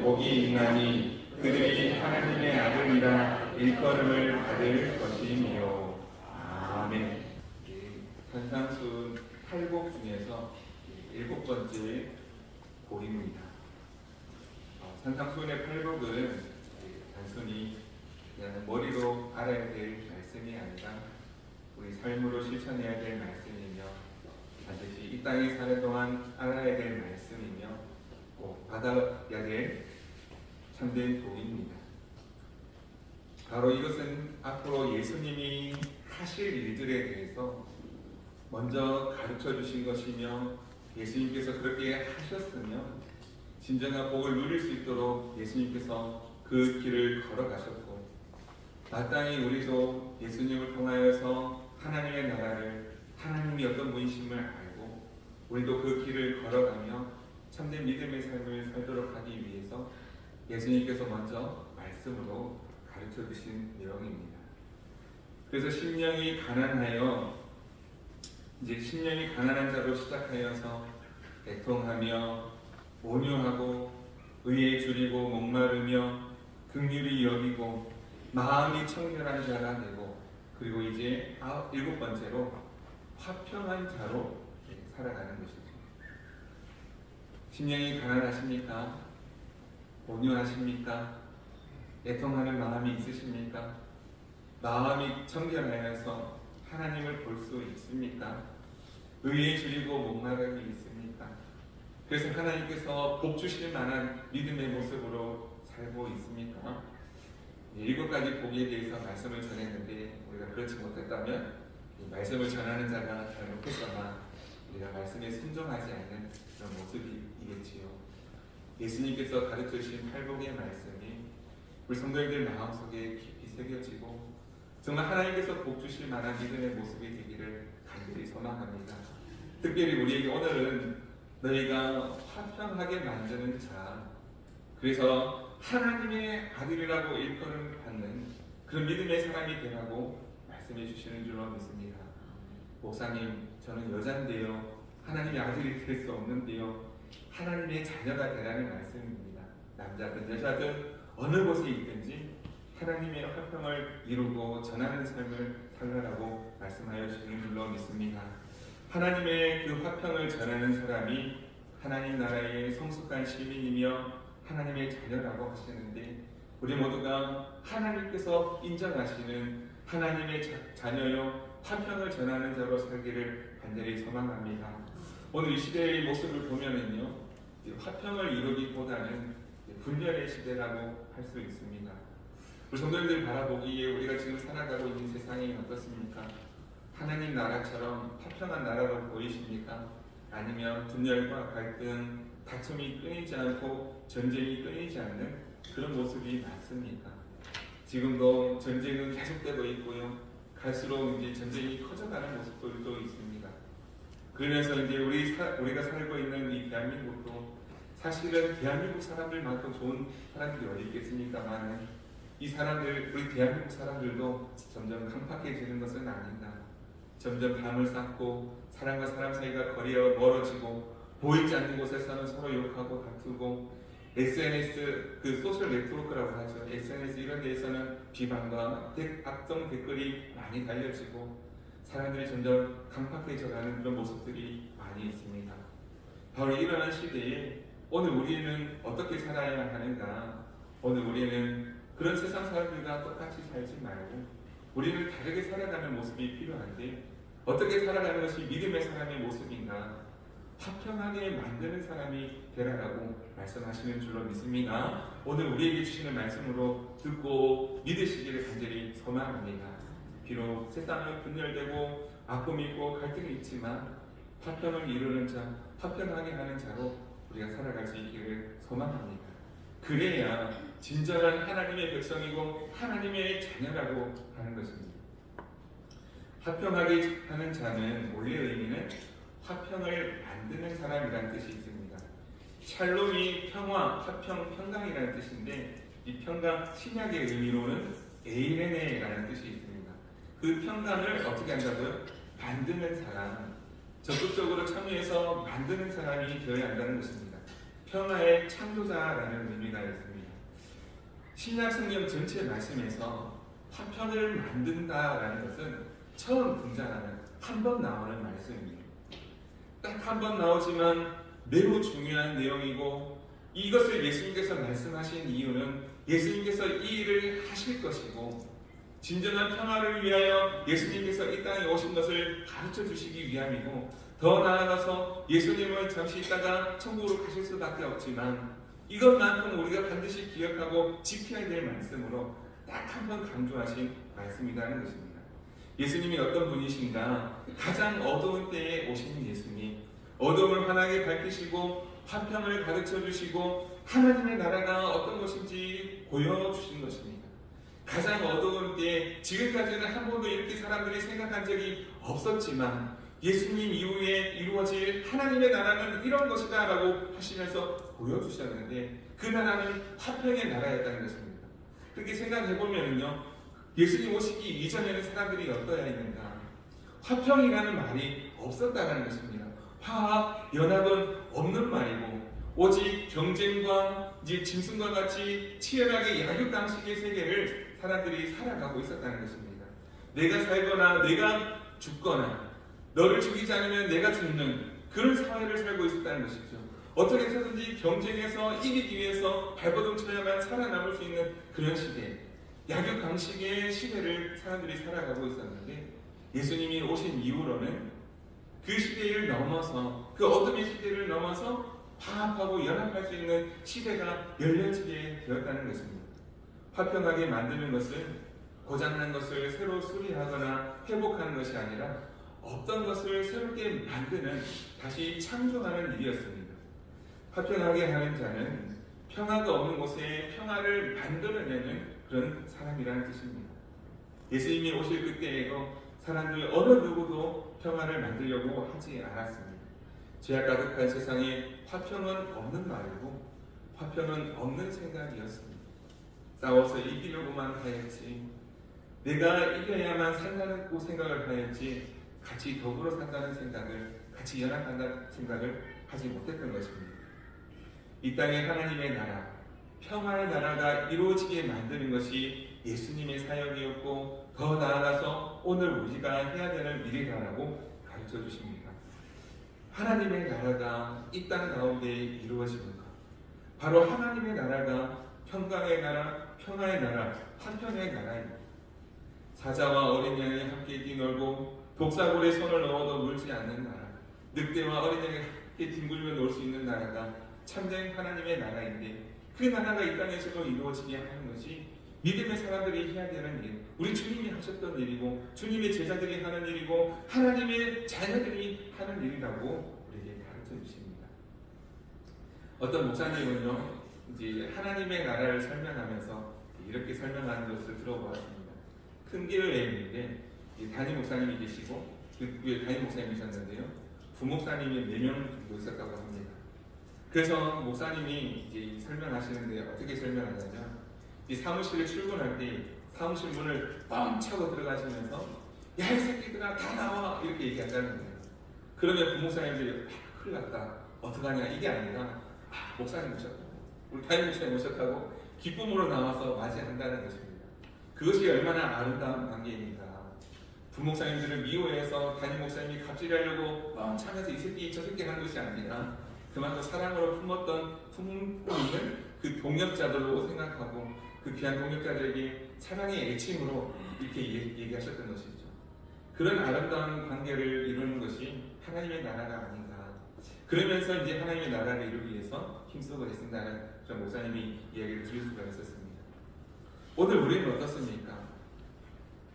자들은 복이 있나니 그들이 하나님의 아들이라 일컬음을 받을 것이니요. 아멘. 산상수훈 8곡 중에서 7번째 곡입니다. 산상수훈의 8곡은 단순히 그냥 머리로 알아야 될 말씀이 아니라 우리 삶으로 실천해야 될 말씀이며 반드시 이 땅에 사는 동안 알아야 될 말씀이며 꼭 받아야 될 참된 복입니다. 바로 이것은 앞으로 예수님이 하실 일들에 대해서 먼저 가르쳐 주신 것이며 예수님께서 그렇게 하셨으면 진정한 복을 누릴 수 있도록 예수님께서 그 길을 걸어가셨고 마땅히 우리도 예수님을 통하여서 하나님의 나라를 하나님이 어떤 분이심을 알고 우리도 그 길을 걸어가며 참된 믿음의 삶을 살도록 하기 위해서 예수님께서 먼저 말씀으로 가르쳐 주신 내용입니다. 그래서 심령이 가난하여 이제 심령이 가난한 자로 시작하여서 애통하며 온유하고 의에 줄이고 목마르며 긍휼히 여기고 마음이 청결한 자가 되고 그리고 이제 7번째로 화평한 자로 살아가는 것이죠. 심령이 가난하십니까? 온유하십니까? 애통하는 마음이 있으십니까? 마음이 청결하여서 하나님을 볼 수 있습니까? 의에 줄이고 목마름이 있습니까? 그래서 하나님께서 복 주실 만한 믿음의 모습으로 살고 있습니까? 7가지 복에 대해서 말씀을 전했는데 우리가 그렇지 못했다면 말씀을 전하는 자가 잘못했거나 우리가 말씀에 순종하지 않는 그런 모습이겠지요. 예수님께서 가르쳐 주신 8복의 말씀이 우리 성도님들 마음속에 깊이 새겨지고 정말 하나님께서 복 주실 만한 믿음의 모습이 되기를 간절히 소망합니다. 특별히 우리에게 오늘은 너희가 화평하게 만드는 자, 그래서 하나님의 아들이라고 일컬음을 받는 그런 믿음의 사람이 되라고 말씀해 주시는 줄로 믿습니다. 목사님, 저는 여잔데요, 하나님의 아들이 될 수 없는데요, 하나님의 자녀가 되라는 말씀입니다. 남자든 여자든 어느 곳에 있든지 하나님의 화평을 이루고 전하는 삶을 살라라고 말씀하여 주시는 줄로 믿습니다. 하나님의 그 화평을 전하는 사람이 하나님 나라의 성숙한 시민이며 하나님의 자녀라고 하시는데 우리 모두가 하나님께서 인정하시는 하나님의 자녀요 화평을 전하는 자로 살기를 간절히 소망합니다. 오늘 이 시대의 모습을 보면은요, 화평을 이루기보다는 분열의 시대라고 할 수 있습니다. 우리 성도님들 바라보기에 우리가 지금 살아가고 있는 세상이 어떻습니까? 하나님 나라처럼 화평한 나라로 보이십니까? 아니면 분열과 갈등, 다툼이 끊이지 않고 전쟁이 끊이지 않는 그런 모습이 많습니까? 지금도 전쟁은 계속되고 있고요. 갈수록 이제 전쟁이 커져가는 모습들도 있습니다. 그러면서 이제 우리가 살고 있는 이 대한민국도 사실은 대한민국 사람들만큼 좋은 사람들이 어디 있겠습니까만 이 사람들, 우리 대한민국 사람들도 점점 강팍해지는 것은 아닌가. 점점 담을 쌓고 사람과 사람 사이가 거리가 멀어지고 보이지 않는 곳에서는 서로 욕하고 다투고 SNS, 그 소셜 네트워크라고 하죠. SNS 이런 데에서는 비방과 악성 댓글이 많이 달려지고 사람들이 점점 강팍해져가는 그런 모습들이 많이 있습니다. 바로 이러한 시대에 오늘 우리는 어떻게 살아야 하는가? 오늘 우리는 그런 세상 사람들과 똑같이 살지 말고 우리는 다르게 살아가는 모습이 필요한데 어떻게 살아가는 것이 믿음의 사람의 모습인가? 화평하게 만드는 사람이 되라라고 말씀하시는 줄로 믿습니다. 오늘 우리에게 주시는 말씀으로 듣고 믿으시기를 간절히 소망합니다. 비록 세상은 분열되고 아픔이 있고 갈등이 있지만 화평을 이루는 자, 화평하게 하는 자로 우리가 살아갈 수 있기를 소망합니다. 그래야 진정한 하나님의 백성이고 하나님의 자녀라고 하는 것입니다. 화평하게 하는 자는 원래 의미는 화평을 만드는 사람이라는 뜻이 있습니다. 샬롬이 평화, 화평, 평강이라는 뜻인데 이 평강 신약의 의미로는 에이레네라는 뜻이 있습니다. 그 평강을 어떻게 한다고요? 만드는 사람, 적극적으로 참여해서 만드는 사람이 되어야 한다는 것입니다. 평화의 창조자라는 의미가 있습니다. 신약 성경 전체 말씀에서 화평을 만든다라는 것은 처음 등장하는 한 번 나오는 말씀입니다. 딱 한 번 나오지만 매우 중요한 내용이고, 이것을 예수님께서 말씀하신 이유는 예수님께서 이 일을 하실 것이고, 진정한 평화를 위하여 예수님께서 이 땅에 오신 것을 가르쳐 주시기 위함이고, 더 나아가서 예수님은 잠시 있다가 천국으로 가실 수밖에 없지만 이것만큼 우리가 반드시 기억하고 지켜야 될 말씀으로 딱 한 번 강조하신 말씀이라는 것입니다. 예수님이 어떤 분이신가? 가장 어두운 때에 오신 예수님, 어둠을 환하게 밝히시고 화평을 가르쳐 주시고 하나님의 나라가 어떤 것인지 보여주신 것입니다. 가장 어두운 때에, 지금까지는 한 번도 이렇게 사람들이 생각한 적이 없었지만 예수님 이후에 이루어질 하나님의 나라는 이런 것이다 라고 하시면서 보여주셨는데, 그 나라는 화평의 나라였다는 것입니다. 그렇게 생각해보면요, 예수님 오시기 이전에는 사람들이 어떠해야 했는가? 화평이라는 말이 없었다는 것입니다. 화합, 연합은 없는 말이고, 오직 경쟁과 이제 짐승과 같이 치열하게 약육강식의 세계를 사람들이 살아가고 있었다는 것입니다. 내가 살거나 내가 죽거나, 너를 죽이지 않으면 내가 죽는 그런 사회를 살고 있었다는 것이죠. 어떻게 해서든지 경쟁에서 이기기 위해서 발버둥 쳐야만 살아남을 수 있는 그런 시대, 약육강식의 시대를 사람들이 살아가고 있었는데, 예수님이 오신 이후로는 그 시대를 넘어서, 그 어둠의 시대를 넘어서 화합하고 연합할 수 있는 시대가 열려지게 되었다는 것입니다. 화평하게 만드는 것은 고장난 것을 새로 수리하거나 회복하는 것이 아니라 없던 것을 새롭게 만드는, 다시 창조하는 일이었습니다. 화평하게 하는 자는 평화가 없는 곳에 평화를 만들어내는 그런 사람이라는 뜻입니다. 예수님이 오실 그때에도 사람들 어느 누구도 평화를 만들려고 하지 않았습니다. 죄악 가득한 세상에 화평은 없는 말이고 화평은 없는 생각이었습니다. 싸워서 이기려고만 하였지, 내가 이겨야만 산다는 생각을 하였지, 같이 더불어 산다는 생각을, 같이 연합한다는 생각을 하지 못했던 것입니다. 이 땅에 하나님의 나라, 평화의 나라가 이루어지게 만드는 것이 예수님의 사역이었고, 더 나아가서 오늘 우리가 해야 되는 일이라고 가르쳐 주십니다. 하나님의 나라가 이 땅 가운데 이루어지는 것, 바로 하나님의 나라가 평강의 나라, 평화의 나라, 화평의 나라입니다. 사자와 어린 양이 함께 뛰놀고 독사골에 손을 넣어도 물지 않는 나라, 늑대와 어린 양이 함께 뒹굴며 놀 수 있는 나라가 참된 하나님의 나라인데, 그 나라가 이 땅에서도 이루어지게 하는 것이 믿음의 사람들이 해야 되는 일, 우리 주님이 하셨던 일이고 주님의 제자들이 하는 일이고 하나님의 자녀들이 하는 일이라고 우리에게 가르쳐 주십니다. 어떤 목사님은요, 이제 하나님의 나라를 설명하면서 이렇게 설명하는 것을 들어보았습니다. 큰 길을 내는데 담임 목사님이 계시고 그 위에 담임 목사님이셨는데요, 부목사님이 4명 정도 있었다고 합니다. 그래서 목사님이 이제 설명하시는데 어떻게 설명하냐면, 이 사무실에 출근할 때 사무실 문을 뻥 차고 들어가시면서 야, 이 새끼들아 다 나와, 이렇게 얘기한다는 거예요. 그러면 부목사님들이 큰일 났다, 어떡하냐, 이게 아니라 목사님 오셨다고, 우리 담임 목사님 오셨다고 기쁨으로 나와서 맞이한다는 것입니다. 그것이 얼마나 아름다운 관계입니까? 부목사님들을 미워해서 담임 목사님이 갑질하려고 뻥 차면서 이 새끼 저 새끼 하는 것이 아니라, 그만큼 사랑으로 품고 있는 그 동역자들로 생각하고 그 귀한 동역자들에게 사랑의 애칭으로 이렇게 얘기하셨던 것이죠. 그런 아름다운 관계를 이루는 것이 하나님의 나라가 아닌가. 그러면서 이제 하나님의 나라를 이루기 위해서 힘쓰고 계신다는 그런 목사님이 이야기를 들을 수가 있었습니다. 오늘 우리는 어떻습니까?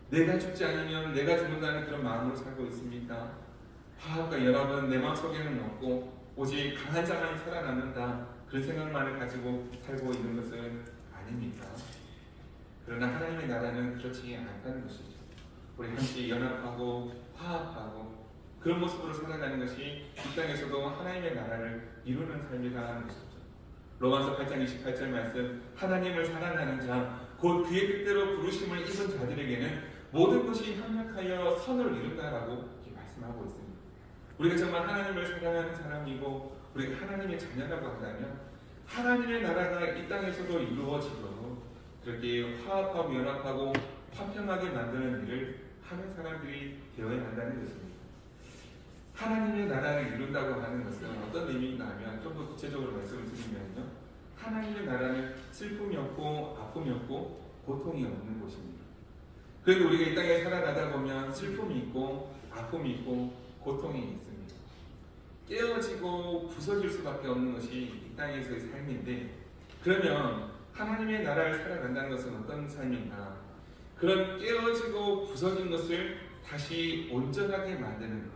내가 죽지 않으면 내가 죽는다는 그런 마음으로 살고 있습니까? 화합과 연합은 내 마음속에는 없고 오직 강한 자만이 살아남는다, 그런 생각만을 가지고 살고 있는 것은 아닙니까? 그러나 하나님의 나라는 그렇지 않다는 것이죠. 우리 함께 연합하고 화합하고 그런 모습으로 살아가는 것이 이 땅에서도 하나님의 나라를 이루는 삶이라는 것이죠. 로마서 8장 28절 말씀, 하나님을 사랑하는 자, 곧 그의 뜻대로 부르심을 입은 자들에게는 모든 것이 협력하여 선을 이룬다라고 이렇게 말씀하고 있습니다. 우리가 정말 하나님을 사랑하는 사람이고 우리가 하나님의 자녀라고 한다면 하나님의 나라가 이 땅에서도 이루어지도록 그렇게 화합하고 연합하고 화평하게 만드는 일을 하는 사람들이 되어야 한다는 것입니다. 하나님의 나라를 이룬다고 하는 것은 어떤 의미인가 하면 좀 더 구체적으로 말씀을 드리면요, 하나님의 나라는 슬픔이 없고 아픔이 없고 고통이 없는 곳입니다. 그래도 우리가 이 땅에 살아가다 보면 슬픔이 있고 아픔이 있고 고통이 있습니다. 깨어지고 부서질 수밖에 없는 것이 이 땅에서의 삶인데, 그러면 하나님의 나라를 살아간다는 것은 어떤 삶인가? 그런 깨어지고 부서진 것을 다시 온전하게 만드는 것.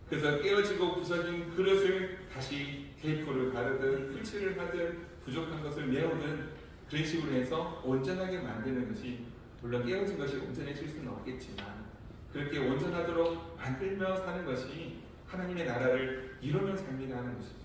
그래서 깨어지고 부서진 그릇을 다시 테이프를 바르든 풀칠을 하든 부족한 것을 메우든 그런 식으로 해서 온전하게 만드는 것이, 물론 깨어진 것이 온전해질 수는 없겠지만 그렇게 온전하도록 만들며 사는 것이 하나님의 나라를 이루는 삶이라는 것이죠.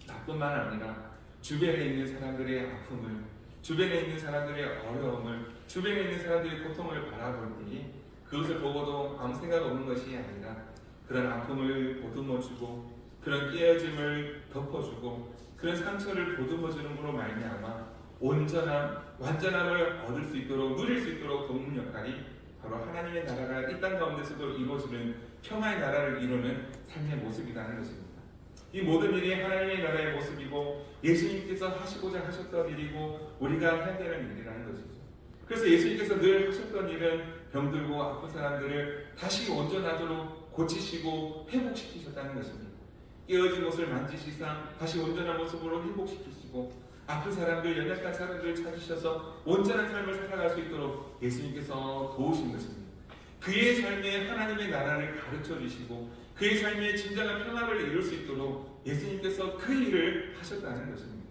나뿐만 아니라 주변에 있는 사람들의 아픔을, 주변에 있는 사람들의 어려움을, 주변에 있는 사람들의 고통을 바라볼 때 그것을 보고도 아무 생각 없는 것이 아니라 그런 아픔을 보듬어주고 그런 깨어짐을 덮어주고 그런 상처를 보듬어주는으로 말미암아 온전함, 완전함을 얻을 수 있도록, 누릴 수 있도록 돕는 역할이 바로 하나님의 나라가 이 땅 가운데서도 이루어지는 평화의 나라를 이루는 삶의 모습이라는 것입니다. 이 모든 일이 하나님의 나라의 모습이고 예수님께서 하시고자 하셨던 일이고 우리가 해야 되는 일이라는 것이죠. 그래서 예수님께서 늘 하셨던 일은 병들고 아픈 사람들을 다시 온전하도록 고치시고 회복시키셨다는 것입니다. 깨어진 것을 만지시사 다시 온전한 모습으로 회복시키시고 아픈 사람들, 연약한 사람들을 찾으셔서 온전한 삶을 살아갈 수 있도록 예수님께서 도우신 것입니다. 그의 삶에 하나님의 나라를 가르쳐 주시고 그의 삶에 진정한 평화를 이룰 수 있도록 예수님께서 그 일을 하셨다는 것입니다.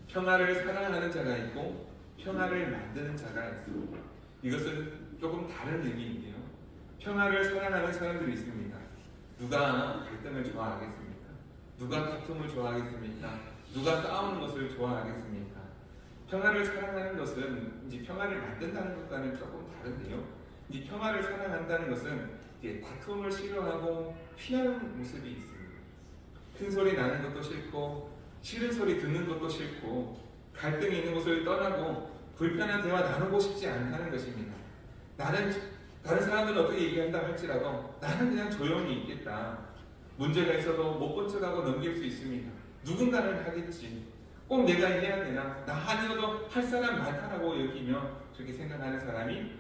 평화를 사랑하는 자가 있고 평화를 만드는 자가 있습니다. 이것은 조금 다른 의미인데요, 평화를 사랑하는 사람들이 있습니다. 누가 갈등을 좋아하겠습니까? 누가 다툼을 좋아하겠습니까? 누가 싸우는 것을 좋아하겠습니까? 평화를 사랑하는 것은 이제 평화를 만든다는 것과는 조금 다른데요, 이 평화를 사랑한다는 것은 이제 다툼을 싫어하고 피하는 모습이 있습니다. 큰 소리 나는 것도 싫고 싫은 소리 듣는 것도 싫고 갈등이 있는 곳을 떠나고 불편한 대화 나누고 싶지 않다는 것입니다. 다른 사람들은 어떻게 얘기한다 할지라도 나는 그냥 조용히 있겠다. 문제가 있어도 못 본 척하고 넘길 수 있습니다. 누군가는 하겠지. 꼭 내가 해야 되나? 나 아니어도 할 사람 많다라고 여기며 그렇게 생각하는 사람이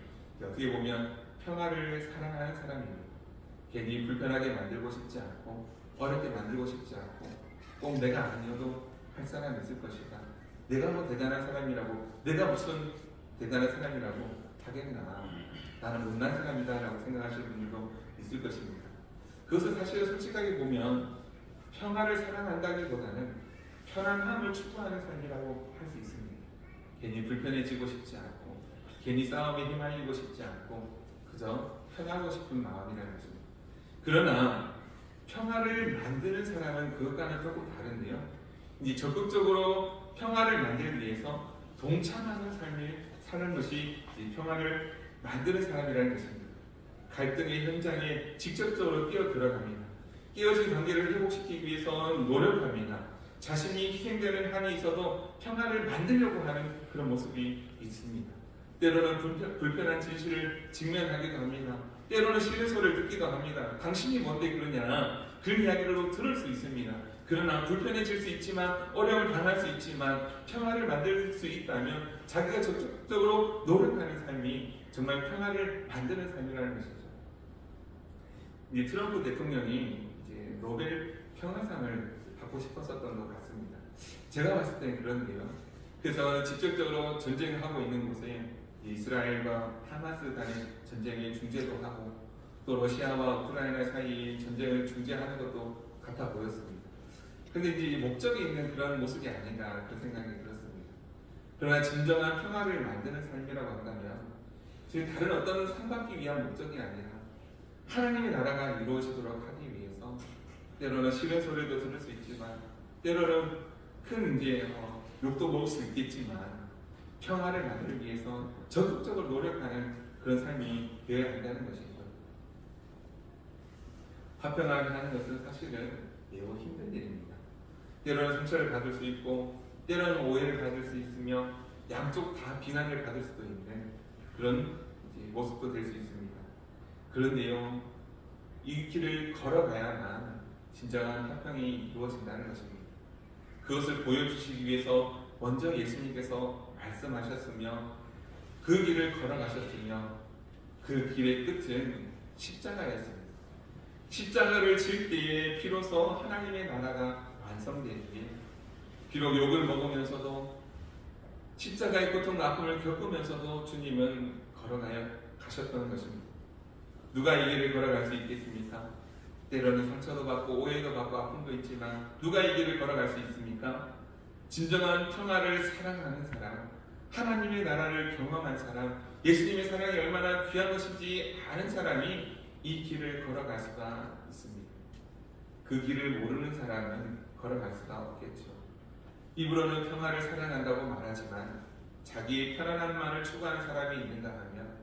어떻게 보면 평화를 사랑하는 사람입니다. 괜히 불편하게 만들고 싶지 않고 어렵게 만들고 싶지 않고 꼭 내가 아니어도 할 사람이 있을 것이다. 내가 뭐 대단한 사람이라고, 내가 무슨 대단한 사람이라고 하겠나. 나는 못난 사람이다 라고 생각하시는 분들도 있을 것입니다. 그것은 사실 솔직하게 보면 평화를 사랑한다기보다는 편안함을 추구하는 삶이라고 할 수 있습니다. 괜히 불편해지고 싶지 않고 괜히 싸움에 휘말리고 싶지 않고 그저 편하고 싶은 마음이라는 것입니다. 그러나 평화를 만드는 사람은 그것과는 조금 다른데요, 이제 적극적으로 평화를 만들기 위해서 동참하는 삶을 사는 것이 평화를 만드는 사람이라는 것입니다. 갈등의 현장에 직접적으로 뛰어들어갑니다. 깨어진 관계를 회복시키기 위해서는 노력합니다. 자신이 희생되는 한이 있어도 평화를 만들려고 하는 그런 모습이 있습니다. 때로는 불편한 진실을 직면하기도 합니다. 때로는 싫은 소리를 듣기도 합니다. 당신이 뭔데 그러냐, 그런 이야기를 들을 수 있습니다. 그러나 불편해질 수 있지만, 어려움을 당할 수 있지만 평화를 만들 수 있다면 자기가 적극적으로 노력하는 삶이 정말 평화를 만드는 삶이라는 것이죠. 이제 트럼프 대통령이 이제 노벨 평화상을 받고 싶었었던 것 같습니다. 제가 봤을 때는 그런데요. 그래서 직접적으로 전쟁을 하고 있는 곳에 이스라엘과 하마스 간의 전쟁의 중재도 하고 또 러시아와 우크라이나 사이의 전쟁을 중재하는 것도 같아 보였습니다. 그런데 이제 목적이 있는 그런 모습이 아닌가 그런 생각이 들었습니다. 그러나 진정한 평화를 만드는 삶이라고 한다면 지금 다른 어떤 상 받기 위한 목적이 아니라 하나님의 나라가 이루어지도록 하기 위해서 때로는 싫은 소리도 들을 수 있지만 때로는 큰 욕도 먹을 수 있겠지만 평화를 만들기 위해서 적극적으로 노력하는 그런 삶이 되어야 한다는 것이죠. 화평하게 하는 것은 사실은 매우 힘든 일입니다. 때로는 상처를 받을 수 있고 때로는 오해를 받을 수 있으며 양쪽 다 비난을 받을 수도 있는 그런 모습도 될 수 있습니다. 그런데요, 이 길을 걸어가야만 진정한 화평이 이루어진다는 것입니다. 그것을 보여주시기 위해서 먼저 예수님께서 말씀하셨으며 그 길을 걸어가셨으며 그 길의 끝은 십자가였습니다. 십자가를 질 때에 비로소 하나님의 나라가 완성되기에 비록 욕을 먹으면서도 십자가의 고통과 아픔을 겪으면서도 주님은 걸어가야 가셨던 것입니다. 누가 이 길을 걸어갈 수 있겠습니까? 때로는 상처도 받고 오해도 받고 아픔도 있지만 누가 이 길을 걸어갈 수 있습니까? 진정한 평화를 사랑하는 사람, 하나님의 나라를 경험한 사람, 예수님의 사랑이 얼마나 귀한 것인지 아는 사람이 이 길을 걸어갈 수가 있습니다. 그 길을 모르는 사람은 걸어갈 수가 없겠죠. 입으로는 평화를 사랑한다고 말하지만 자기의 편안함만을 추구하는 사람이 있는가 하면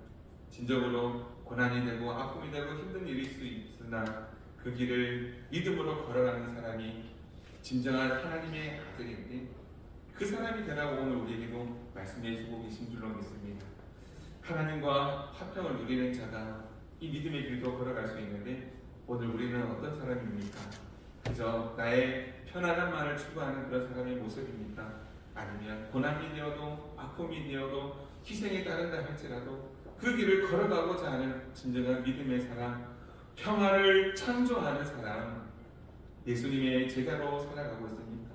진정으로 고난이 되고 아픔이 되고 힘든 일일 수 있으나 그 길을 믿음으로 걸어가는 사람이 진정한 하나님의 아들인데 그 사람이 되라고 오늘 우리에게도 말씀해 주고 계신 줄로 믿습니다. 하나님과 화평을 누리는 자가 이 믿음의 길도 걸어갈 수 있는데 오늘 우리는 어떤 사람입니까? 그저 나의 편안함만을 추구하는 그런 사람의 모습입니까? 아니면 고난이 되어도 아픔이 되어도 희생에 따른다 할지라도 그 길을 걸어가고자 하는 진정한 믿음의 사람, 평화를 창조하는 사람, 예수님의 제자로 살아가고 있습니까?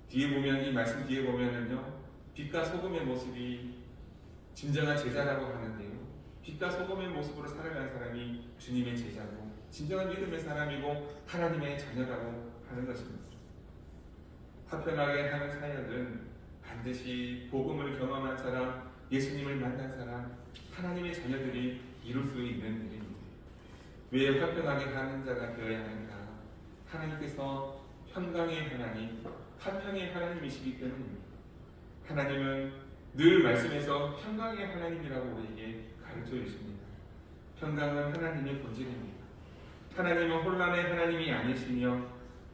뒤에 보면 이 말씀 뒤에 보면은요, 빛과 소금의 모습이 진정한 제자라고 하는데요, 빛과 소금의 모습으로 살아가는 사람이 주님의 제자고 진정한 믿음의 사람이고 하나님의 자녀라고 하는 것입니다. 화평하게 하는 사역은 반드시 복음을 경험한 사람, 예수님을 만난 사람, 하나님의 자녀들이 이룰 수 있는 일입니다. 왜 화평하게 하는 자가 되어야 하는가? 하나님께서 평강의 하나님, 화평의 하나님이시기 때문입니다. 하나님은 늘 말씀에서 평강의 하나님이라고 우리에게 가르쳐 주십니다. 평강은 하나님의 본질입니다. 하나님은 혼란의 하나님이 아니시며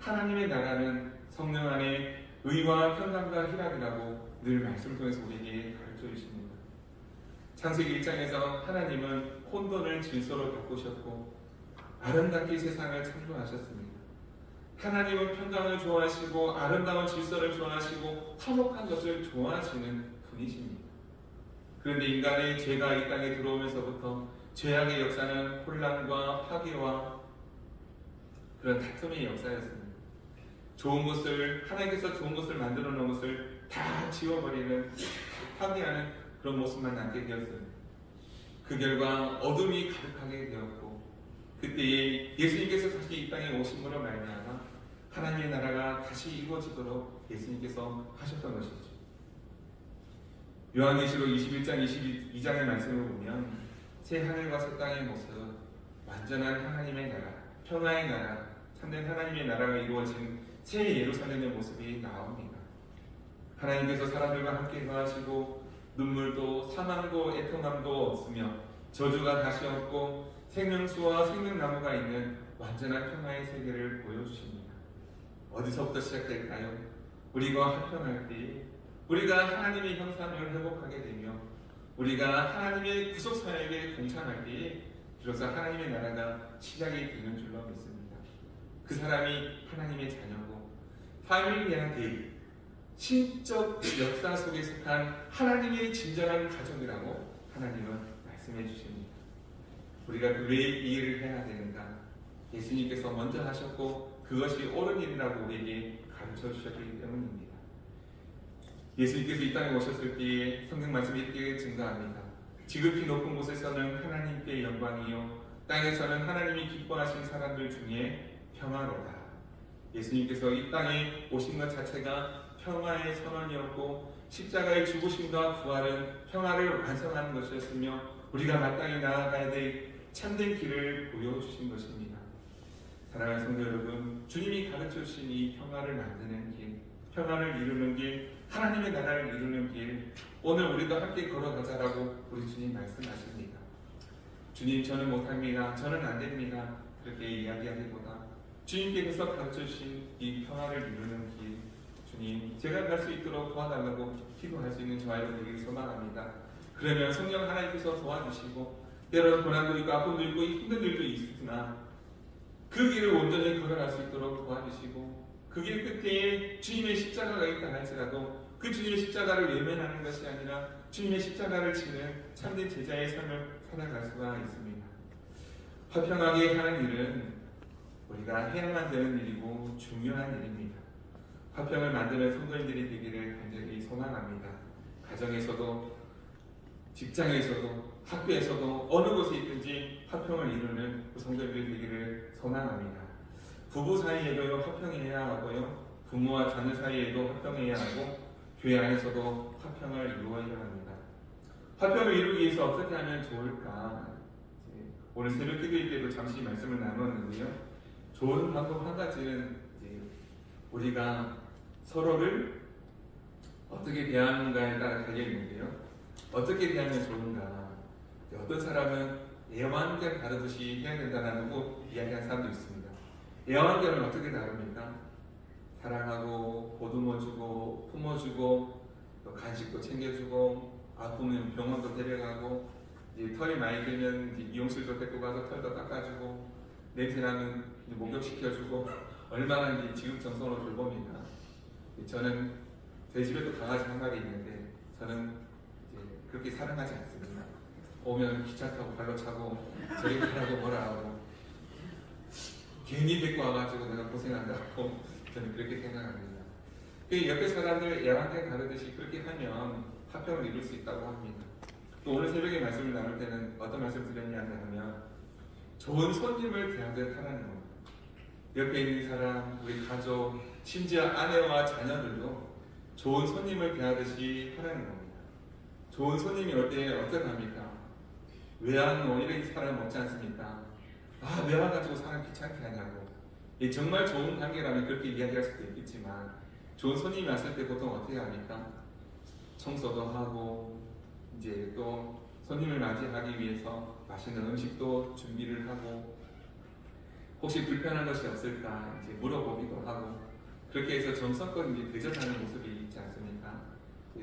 하나님의 나라는 성령 안에 의와 평강과 희락이라고 늘 말씀을 통해서 우리에게 가르쳐 주십니다. 창세기 1장에서 하나님은 혼돈을 질서로 바꾸셨고 아름답게 세상을 창조하셨습니다. 하나님은 평강을 좋아하시고 아름다운 질서를 좋아하시고 화목한 것을 좋아하시는 분이십니다. 그런데 인간의 죄가 이 땅에 들어오면서부터 죄악의 역사는 혼란과 파괴와 그런 다툼의 역사였습니다. 좋은 것을 하나님께서 좋은 것을 만들어 놓은 것을 다 지워버리는, 파괴하는 그런 모습만 남게 되었습니다. 그 결과 어둠이 가득하게 되었고 그때에 예수님께서 다시 이 땅에 오심으로 말미암아 하나님의 나라가 다시 이루어지도록 예수님께서 하셨던 것이죠. 요한계시록 21장 22장의 말씀을 보면 새 하늘과 새 땅의 모습, 완전한 하나님의 나라, 평화의 나라, 참된 하나님의 나라가 이루어진 새 예루살렘의 모습이 나옵니다. 하나님께서 사람들과 함께 거하시고 눈물도 사망도 애통함도 없으며 저주가 다시 없고 생명수와 생명나무가 있는 완전한 평화의 세계를 보여주십니다. 어디서부터 시작될까요? 우리가 화평할 때 우리가 하나님의 형상을 회복하게 되며 우리가 하나님의 구속사역에 동참할 때에 비로소 하나님의 나라가 시작이 되는 줄로 믿습니다. 그 사람이 하나님의 자녀고 파밀리아 데이, 신적 역사 속에 속한 하나님의 진정한 가족이라고 하나님은 말씀해 주십니다. 우리가 왜 이 일을 해야 되는가? 예수님께서 먼저 하셨고 그것이 옳은 일이라고 우리에게 가르쳐 주셨기 때문입니다. 예수님께서 이 땅에 오셨을 때에 성경 말씀이 이렇게 증가합니다. 지극히 높은 곳에서는 하나님께 영광이요 땅에서는 하나님이 기뻐하신 사람들 중에 평화로다. 예수님께서 이 땅에 오신 것 자체가 평화의 선언이었고 십자가의 죽으심과 부활은 평화를 완성하는 것이었으며 우리가 마땅히 나아가야 될 참된 길을 보여주신 것입니다. 사랑하는 성도 여러분, 주님이 가르쳐 주신 이 평화를 만드는 길, 평화를 이루는 길, 하나님의 나라를 이루는 길, 오늘 우리도 함께 걸어가자라고 우리 주님 말씀하십니다. 주님, 저는 못합니다. 저는 안 됩니다. 그렇게 이야기하기보다 주님께서 가르쳐주신 이 평화를 이루는 길, 주님 제가 갈 수 있도록 도와달라고 기도할 수 있는 저와 여러분 되기를 소망합니다. 그러면 성령 하나님께서 도와주시고 때로는 고난도 있고 아픔도 있고 힘든 일도 있으나 그 길을 온전히 걸어갈 수 있도록 도와주시고 그 길 끝에 주님의 십자가가 있다 할지라도 그 주님의 십자가를 외면하는 것이 아니라 주님의 십자가를 지는 참된 제자의 삶을 살아갈 수가 있습니다. 화평하게 하는 일은 우리가 해야만 되는 일이고 중요한 일입니다. 화평을 만드는 성도님들이 되기를 간절히 소망합니다. 가정에서도 직장에서도 학교에서도 어느 곳에 있든지 화평을 이루는 성도님들 되기를 소망합니다. 부부 사이에도 화평해야 하고요. 부모와 자녀 사이에도 화평해야 하고 교회 안에서도 화평을 이루어야 합니다. 화평을 이루기 위해서 어떻게 하면 좋을까? 오늘 새벽 기도일 때도 잠시 말씀을 나눴는데요. 좋은 방법 한 가지는 우리가 서로를 어떻게 대하는가에 따라 달려있는데요. 어떻게 대하면 좋은가? 어떤 사람은 애완견 다루듯이 해야 된다고 이야기하는 사람도 있습니다. 애완견은 어떻게 다룹니까? 사랑하고 보듬어주고 품어주고 또 간식도 챙겨주고 아프면 병원도 데려가고 이제 털이 많이 들면 이제 미용실도 데리고 가서 털도 깎아주고 냄새나면 목욕시켜주고 얼마나 이제 지극정성으로 돌봅니다. 저는 제 집에도 강아지 한 마리 있는데 저는 이제 그렇게 사랑하지 않습니다. 오면 귀찮다고 발로 차고 저리 가라고 뭐라 하고 괜히 데리고 와가지고 내가 고생한다고 저는 그렇게 생각합니다. 그 옆에 사람들 애완견 다루듯이 그렇게 하면 화평을 이룰 수 있다고 합니다. 또 오늘 새벽에 말씀을 나눌 때는 어떤 말씀을 드렸냐 하면 좋은 손님을 대하듯 하라는 겁니다. 옆에 있는 사람, 우리 가족, 심지어 아내와 자녀들도 좋은 손님을 대하듯이 하라는 겁니다. 좋은 손님이 올 때 어떡합니까? 외환 이런 사람 없지 않습니까? 아, 외환 가지고 사람 귀찮게 하냐고. 정말 좋은 관계라면 그렇게 이야기할 수도 있겠지만 좋은 손님이 왔을 때 보통 어떻게 합니까? 청소도 하고 이제 또 손님을 맞이하기 위해서 맛있는 음식도 준비를 하고 혹시 불편한 것이 없을까 이제 물어보기도 하고 그렇게 해서 정성껏 이제 대접하는 모습이 있지 않습니까?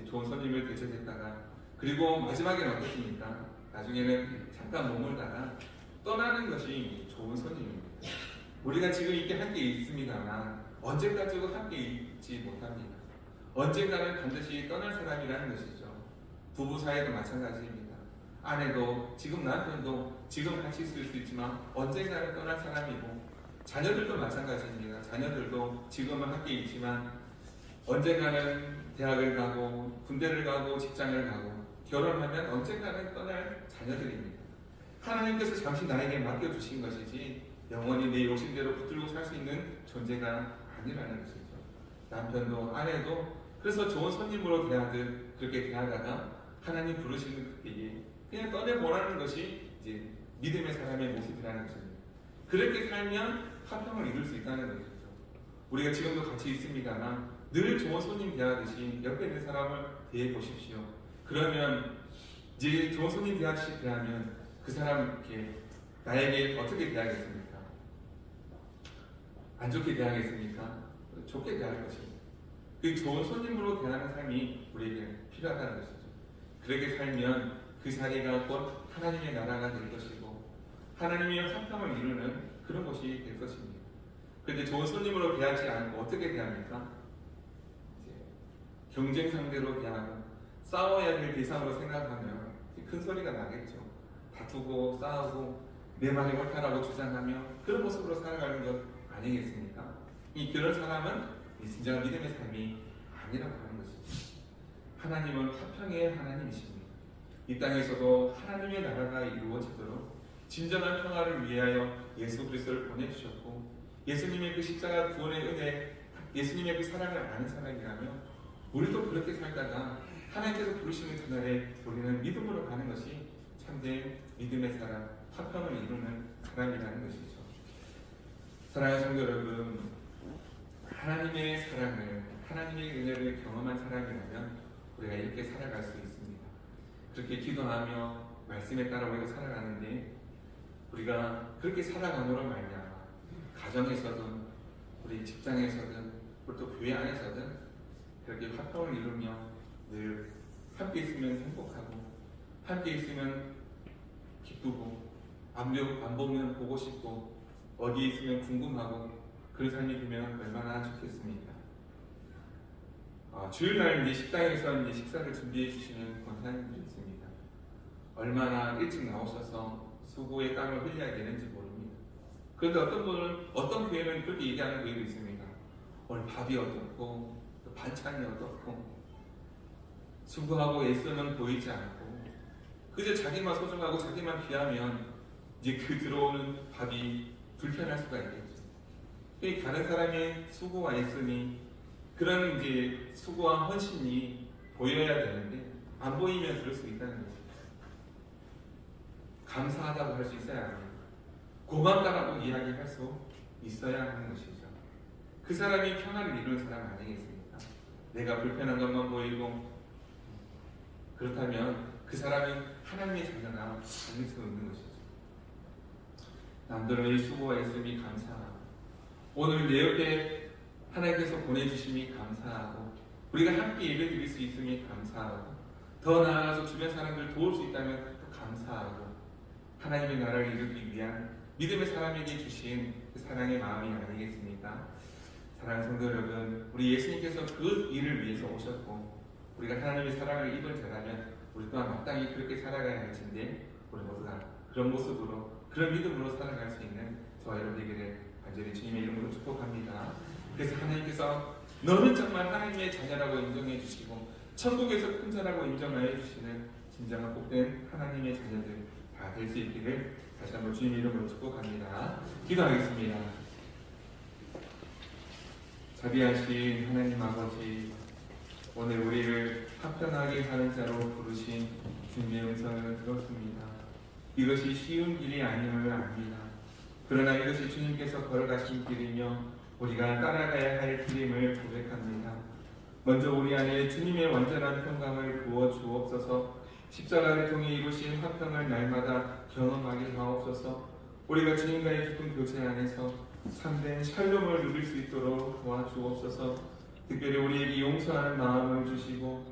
좋은 손님을 대접했다가 그리고 마지막에는 어떻습니까? 나중에는 잠깐 머물다가 떠나는 것이 좋은 손님입니다. 우리가 지금 이렇게 함께 있습니다만 언제까지도 함께 있지 못합니다. 언젠가는 반드시 떠날 사람이라는 것이죠. 부부 사이도 마찬가지입니다. 아내도 지금 남편도 지금 같이 있을 수 있지만 언젠가는 떠날 사람이고 자녀들도 마찬가지입니다. 자녀들도 지금은 함께 있지만 언젠가는 대학을 가고 군대를 가고 직장을 가고 결혼하면 언젠가는 떠날 자녀들입니다. 하나님께서 잠시 나에게 맡겨주신 것이지 영원히 내 욕심대로 붙들고 살 수 있는 존재가 아니라는 것이죠. 남편도 아내도 그래서 좋은 손님으로 대하듯 그렇게 대하다가 하나님 부르시는 그때에 그냥 떠내보라는 것이 이제 믿음의 사람의 모습이라는 것입니다. 그렇게 살면 화평을 이룰 수 있다는 것이죠. 우리가 지금도 같이 있습니다만 늘 좋은 손님 대하듯이 옆에 있는 사람을 대해 보십시오. 그러면 이제 좋은 손님 대하듯이 대하면 그 사람께 나에게 어떻게 대하겠습니까? 안 좋게 대하겠습니까? 좋게 대할 것입니다. 그 좋은 손님으로 대하는 삶이 우리에게 필요하다는 것이죠. 그렇게 살면 그 자리가 곧 하나님의 나라가 될 것이고 하나님의 화평을 이루는 그런 것이 될 것입니다. 그런데 좋은 손님으로 대하지 않고 어떻게 대합니까? 경쟁 상대로 대하고 싸워야 될 대상으로 생각하면 큰 소리가 나겠죠. 다투고 싸우고 내 말이 옳다라고 주장하며 그런 모습으로 살아가는 것 아니겠습니까? 그런 사람은 진정한 믿음의 삶이 아니라고 하는 것이죠. 하나님은 화평의 하나님이십니다. 이 땅에서도 하나님의 나라가 이루어지도록 진정한 평화를 위하여 예수 그리스도를 보내주셨고 예수님의 그 십자가 구원의 은혜, 예수님의 그 사랑을 아는 사람이라면 우리도 그렇게 살다가 하나님께서 부르시는 그날에 우리는 믿음으로 가는 것이 참된 믿음의 사람, 화평을 이루는 사람이라는 것이죠. 사랑하는 성도 여러분, 하나님의 사랑을, 하나님의 은혜를 경험한 사람이라면 우리가 이렇게 살아갈 수 있습니다. 그렇게 기도하며 말씀에 따라 우리가 살아가는데 우리가 그렇게 살아감으로 말미암아 가정에서든 우리 직장에서든 그리고 또 교회 안에서든 그렇게 화평을 이루며 늘 함께 있으면 행복하고 함께 있으면 기쁘고 안 보면 보고 싶고 어디에 있으면 궁금하고 그런 삶이 되면 얼마나 좋겠습니까? 주일날 이제 식당에서 이제 식사를 준비해 주시는 권사님들이 있습니다. 얼마나 일찍 나오셔서 수고의 땀을 흘려야 되는지 모릅니다. 그런데 어떤 분은 어떤 교회는 그렇게 얘기하는 교회도 있습니다. 오늘 밥이 어떻고 반찬이 어떻고 수고하고 애쓰면 보이지 않고 그저 자기만 소중하고 자기만 귀하면 이제 그 들어오는 밥이 불편할 수가 있겠죠. 다른 사람의 수고와 애씀이 그런 이제 수고와 헌신이 보여야 되는데 안 보이면 그럴 수 있다는 거죠. 감사하다고 할 수 있어야 합니다. 고맙다라고 이야기할 수 있어야 하는 것이죠. 그 사람이 평안을 이루는 사람 아니겠습니까? 내가 불편한 것만 보이고 그렇다면 그 사람이 하나님의 자녀가 아닐 수 있는 것이죠. 남들의 수고와 애씀이 감사하고 오늘 내 옆에 하나님께서 보내주심이 감사하고 우리가 함께 예배드릴 수 있음이 감사하고 더 나아가서 주변 사람들을 도울 수 있다면 또 감사하고 하나님의 나라를 이루기 위한 믿음의 사람에게 주신 그 사랑의 마음이 아니겠습니까? 사랑하는 성도 여러분, 우리 예수님께서 그 일을 위해서 오셨고 우리가 하나님의 사랑을 입은 자라면 우리 또한 마땅히 그렇게 살아가야 할 텐데 우리 모두가 그런 모습으로 그런 믿음으로 살아갈 수 있는 저와 여러분 되기를 간절히 주님의 이름으로 축복합니다. 그래서 하나님께서 너는 정말 하나님의 자녀라고 인정해 주시고 천국에서 큰 자라고 인정하여 주시는 진정한 복된 하나님의 자녀들 다 될 수 있기를 다시 한번 주님의 이름으로 축복합니다. 기도하겠습니다. 자비하신 하나님 아버지, 오늘 우리를 화평하게 사는 자로 부르신 주님의 음성을 들었습니다. 이것이 쉬운 길이 아님을 압니다. 그러나 이것이 주님께서 걸어가신 길이며 우리가 따라가야 할 길임을 고백합니다. 먼저 우리 안에 주님의 완전한 평강을 부어 주옵소서. 십자가를 통해 이루신 화평을 날마다 경험하게 하옵소서. 우리가 주님과의 깊은 교제 안에서 참된 샬롬을 누릴 수 있도록 도와주옵소서. 특별히 우리에게 용서하는 마음을 주시고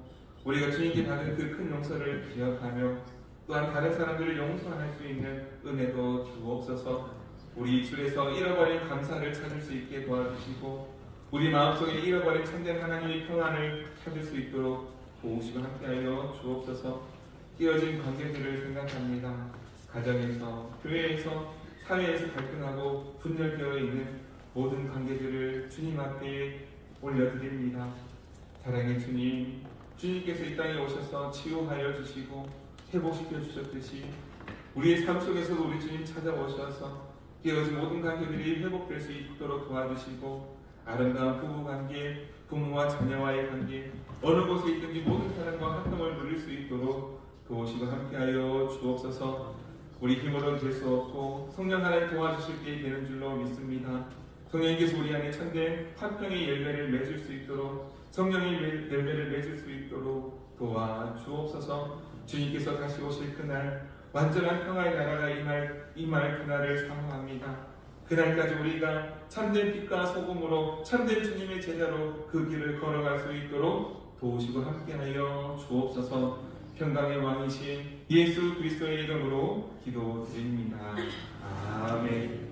우리가 주님께 받은 그 큰 용서를 기억하며 또한 다른 사람들을 용서할 수 있는 은혜도 주옵소서. 우리 줄에서 잃어버린 감사를 찾을 수 있게 도와주시고 우리 마음속에 잃어버린 참된 하나님의 평안을 찾을 수 있도록 도우시고 함께하여 주옵소서. 깨어진 관계들을 생각합니다. 가정에서, 교회에서, 사회에서 갈등하고 분열되어 있는 모든 관계들을 주님 앞에 올려드립니다. 사랑의 주님, 주님께서 이 땅에 오셔서 치유하여 주시고 회복시켜 주셨듯이 우리의 삶 속에서도 우리 주님 찾아오셔서 깨어진 모든 관계들이 회복될 수 있도록 도와주시고 아름다운 부부관계, 부모와 자녀와의 관계, 어느 곳에 있든지 모든 사람과 화평을 누릴 수 있도록 도우시고 함께하여 주옵소서. 우리 힘으로는 될 수 없고 성령 하나님 도와주실 때 되는 줄로 믿습니다. 성령님께서 우리 안에 참된 화평의 열매를 맺을 수 있도록 성령의 열매를 맺을 수 있도록 도와주옵소서. 주님께서 다시 오실 그날 완전한 평화의 나라가 임할 그날을 사모합니다. 그날까지 우리가 참된 빛과 소금으로 참된 주님의 제자로 그 길을 걸어갈 수 있도록 도우시고 함께하여 주옵소서. 평강의 왕이신 예수 그리스도의 이름으로 기도드립니다. 아멘.